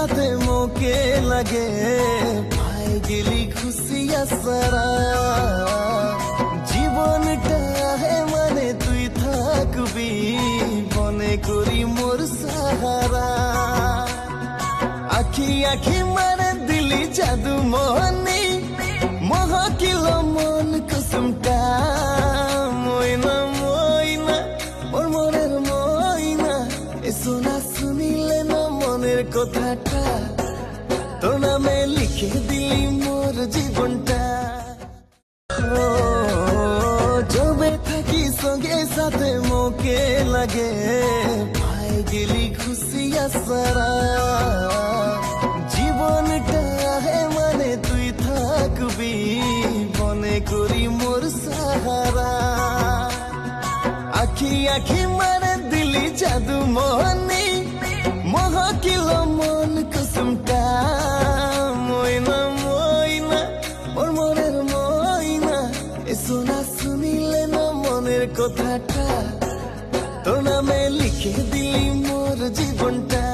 সাথে মোকে লাগে পাই গেলি খুশিয়া সারা জীবনটা হে মানে তুই থাকবি মনে করি মোর সাহারা আখি আখি মারে দিলি জাদু মোহনী মহাকিল মন কুসুমটা ময়না ময়না ওর মনের ময়না এ সোনা শুনিলে না মনের কথাটা তোর নামে লিখে দিলি মোর জীবনটা জবে থাকি সঙ্গে সাথে মোকে লাগে পাই গেলি খুশিয়া সারা জীবনটা হে মানে তুই থাকবি মনে করি মোর সাহারা আখি আখি মারে দিলি জাদু মোহনী মহাকিল মন কুসুমটা ময়না ময়না ওর মনের ময়না এ সোনা শুনিলে না মনের কথাটা তোর নামে লিখে দিলি মোর জীবনটা।